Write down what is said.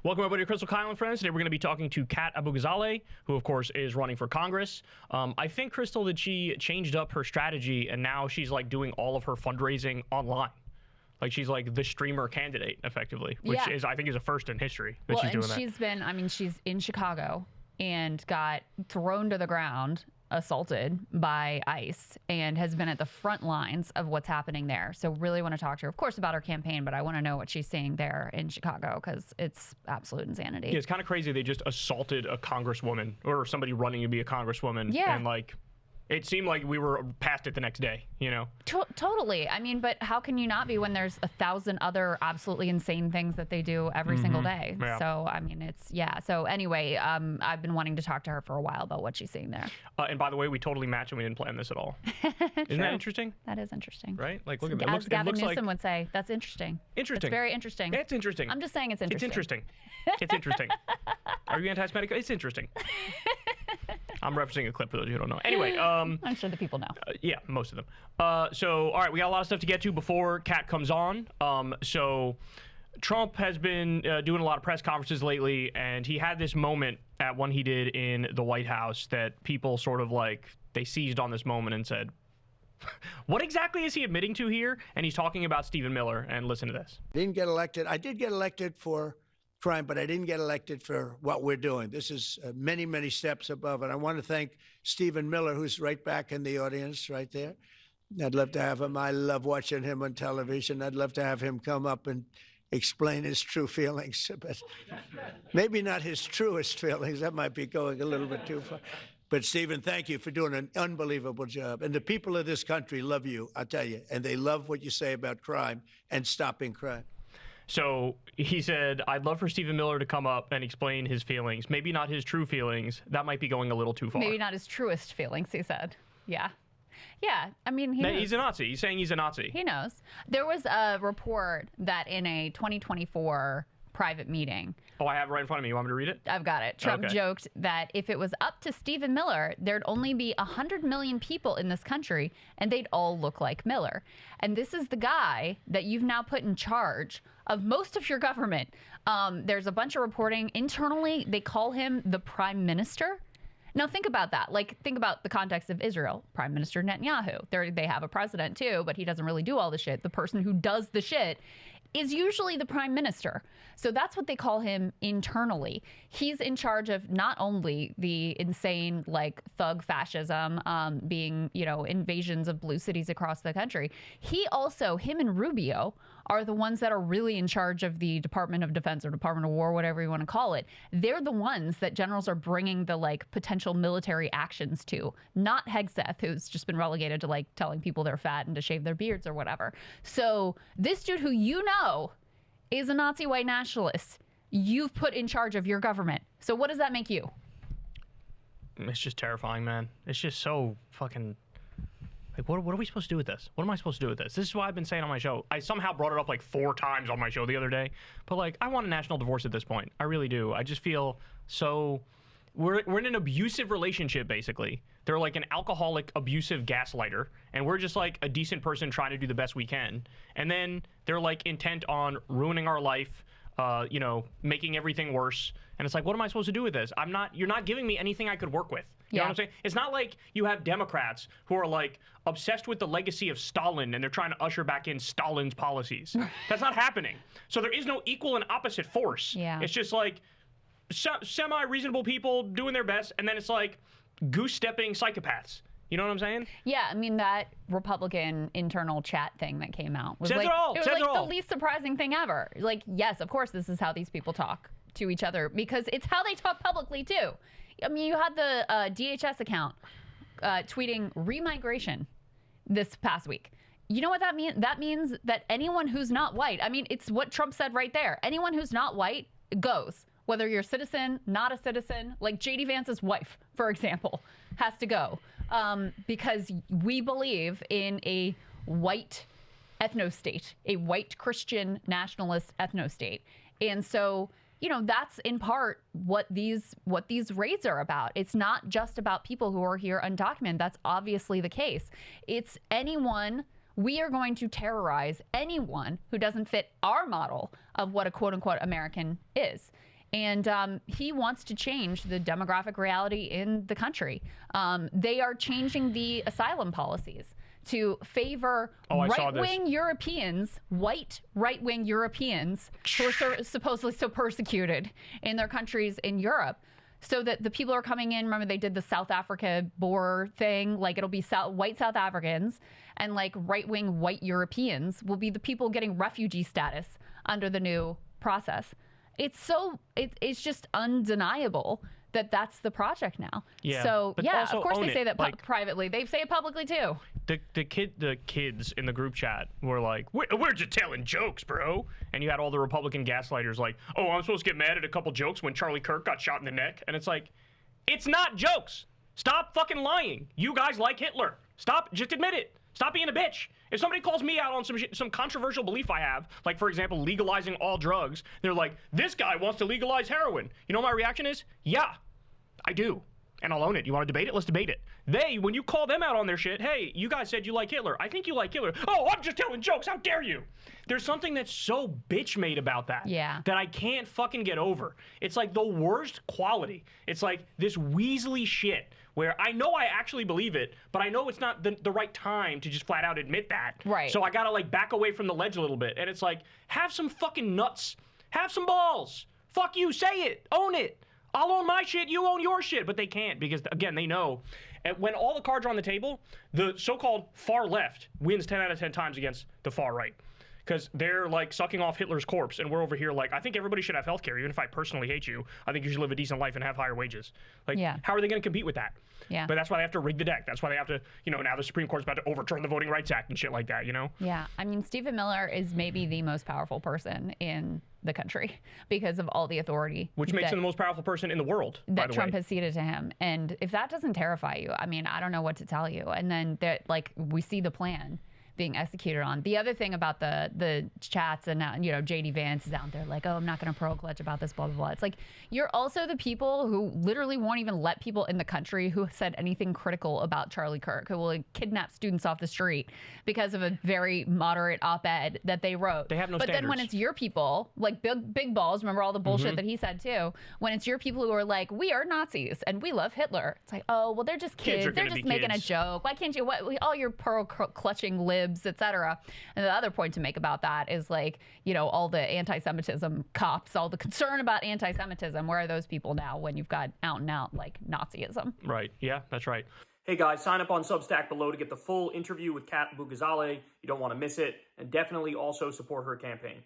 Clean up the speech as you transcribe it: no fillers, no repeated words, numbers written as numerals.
Welcome everybody to Crystal Kyle and Friends. Today we're going to be talking to Kat Abu-Ghazaleh, who of course is running for Congress. I think, Crystal, that she changed up her strategy and now she's like doing all of her fundraising online. Like she's like the streamer candidate effectively, which is, I think, is a first in history that she's doing that. She's been, I mean, she's in Chicago and got thrown to the ground, assaulted by ICE, and has been at the front lines of what's happening there. So really want to talk to her, of course, about her campaign, but I want to know what she's seeing there in Chicago because it's absolute insanity. Yeah, it's kind of crazy. They just assaulted a congresswoman or somebody running to be a congresswoman. Yeah. And like, it seemed like we were past it the next day, you know? Totally. I mean, but how can you not be when there's 1,000 other absolutely insane things that they do every single day? Yeah. So, I mean, it's, So anyway, I've been wanting to talk to her for a while about what she's seeing there. And by the way, we totally match and we didn't plan this at all. Isn't that interesting? That is interesting. Right? Like, look at that. As Gavin Newsom would say, that's interesting. Interesting. It's very interesting. It's interesting. I'm just saying it's interesting. It's interesting. It's interesting. Are you anti-Semitic? It's interesting. I'm referencing a clip for those who don't know. Anyway. I'm sure the people know. Yeah, most of them. So, all right, we got a lot of stuff to get to before Kat comes on. So Trump has been doing a lot of press conferences lately, and he had this moment at one he did in the White House that people sort of like, they seized on this moment and said, what exactly is he admitting to here? And he's talking about Stephen Miller, and listen to this. Didn't get elected. I did get elected for crime, but I didn't get elected for what we're doing. This is many, many steps above it. I want to thank Stephen Miller, who's right back in the audience right there. I'd love to have him. I love watching him on television. I'd love to have him come up and explain his true feelings, but maybe not his truest feelings. That might be going a little bit too far. But Stephen, thank you for doing an unbelievable job. And the people of this country love you, I'll tell you. And they love what you say about crime and stopping crime. So he said, I'd love for Stephen Miller to come up and explain his feelings. Maybe not his true feelings. That might be going a little too far. Maybe not his truest feelings, he said. Yeah. Yeah, I mean, he knows. He's a Nazi. He's saying he's a Nazi. He knows. There was a report that in a 2024 private meeting. Oh, I have it right in front of me. You want me to read it? I've got it. Trump joked that if it was up to Stephen Miller, there'd only be 100 million people in this country, and they'd all look like Miller. And this is the guy that you've now put in charge of most of your government. There's a bunch of reporting internally. They call him the prime minister. Now, think about that. Like, think about the context of Israel. Prime Minister Netanyahu. They have a president, too, but he doesn't really do all the shit. The person who does the shit is usually the prime minister. So that's what they call him internally. He's in charge of not only the insane, like, thug fascism, being, invasions of blue cities across the country. Him and Rubio are the ones that are really in charge of the Department of Defense or Department of War, whatever you want to call it. They're the ones that generals are bringing the, like, potential military actions to, not Hegseth, who's just been relegated to, like, telling people they're fat and to shave their beards or whatever. So this dude who is a Nazi white nationalist, you've put in charge of your government. So what does that make you? It's just terrifying, man. It's just so fucking... Like, what are we supposed to do with this? What am I supposed to do with this? This is what I've been saying on my show. I somehow brought it up like 4 times on my show the other day. But, like, I want a national divorce at this point. I really do. I just feel so... We're in an abusive relationship, basically. They're like an alcoholic, abusive gaslighter. And we're just like a decent person trying to do the best we can. And then they're like intent on ruining our life, making everything worse. And it's like, what am I supposed to do with this? You're not giving me anything I could work with. You know what I'm saying? It's not like you have Democrats who are like obsessed with the legacy of Stalin and they're trying to usher back in Stalin's policies. That's not happening. So there is no equal and opposite force. Yeah. It's just like semi-reasonable people doing their best, and then it's like goose-stepping psychopaths. You know what I'm saying? Yeah, I mean, that Republican internal chat thing that came out was Says like, it all. it was Says like it all. the least surprising thing ever. Like, yes, of course, this is how these people talk to each other because it's how they talk publicly, too. I mean, you had the DHS account tweeting remigration this past week. You know what that means? That means that anyone who's not white, I mean, it's what Trump said right there. Anyone who's not white goes. Whether you're a citizen, not a citizen, like J.D. Vance's wife, for example, has to go because we believe in a white ethno-state, a white Christian nationalist ethno-state. And so, that's in part what these raids are about. It's not just about people who are here undocumented. That's obviously the case. It's anyone. We are going to terrorize anyone who doesn't fit our model of what a quote-unquote American is. And he wants to change the demographic reality in the country. They are changing the asylum policies to favor right-wing Europeans, white right-wing Europeans who are supposedly so persecuted in their countries in Europe, so that the people are coming in. Remember, they did the South Africa Boer thing. Like, it'll be white South Africans, and like right-wing white Europeans will be the people getting refugee status under the new process. It's just undeniable that that's the project now. Yeah. So yeah, of course they say that like, privately. They say it publicly too. The kids in the group chat were like, we're just telling jokes, bro. And you had all the Republican gaslighters like, oh, I'm supposed to get mad at a couple jokes when Charlie Kirk got shot in the neck. And it's like, it's not jokes. Stop fucking lying. You guys like Hitler. Stop. Just admit it. Stop being a bitch. If somebody calls me out on some controversial belief I have, like, for example, legalizing all drugs, they're like, this guy wants to legalize heroin. You know what my reaction is? Yeah, I do. And I'll own it. You want to debate it? Let's debate it. When you call them out on their shit, hey, you guys said you like Hitler. I think you like Hitler. Oh, I'm just telling jokes. How dare you? There's something that's so bitch-made about that. Yeah. That I can't fucking get over. It's like the worst quality. It's like this Weasley shit where I know I actually believe it, but I know it's not the right time to just flat out admit that. Right. So I gotta like back away from the ledge a little bit. And it's like, have some fucking nuts. Have some balls. Fuck you. Say it. Own it. I'll own my shit, you own your shit. But they can't because, again, they know. And when all the cards are on the table, the so-called far left wins 10 out of 10 times against the far right. Because they're, like, sucking off Hitler's corpse, and we're over here like, I think everybody should have health care, even if I personally hate you. I think you should live a decent life and have higher wages. Like, how are they going to compete with that? Yeah. But that's why they have to rig the deck. That's why they have to, now the Supreme Court's about to overturn the Voting Rights Act and shit like that, Yeah. I mean, Stephen Miller is maybe the most powerful person in the country because of all the authority. Which makes him the most powerful person in the world, by the way. That Trump has ceded to him. And if that doesn't terrify you, I mean, I don't know what to tell you. And then, we see the plan being executed on. The other thing about the chats and now, JD Vance is out there like, oh, I'm not going to pro-clutch about this, blah, blah, blah. It's like, you're also the people who literally won't even let people in the country who said anything critical about Charlie Kirk, who will kidnap students off the street because of a very moderate op-ed that they wrote. They have no standards. Then when it's your people, like Big Balls, remember all the bullshit that he said too, when it's your people who are like, we are Nazis and we love Hitler. It's like, oh, well, they're just kids. They're just making a joke. Why can't you, all your pearl-clutching libs, etc. And the other point to make about that is like, all the anti-Semitism cops, all the concern about anti-Semitism. Where are those people now when you've got out and out like Nazism? Right. Yeah, that's right. Hey guys, sign up on Substack below to get the full interview with Kat Bugazale. You don't want to miss it. And definitely also support her campaign.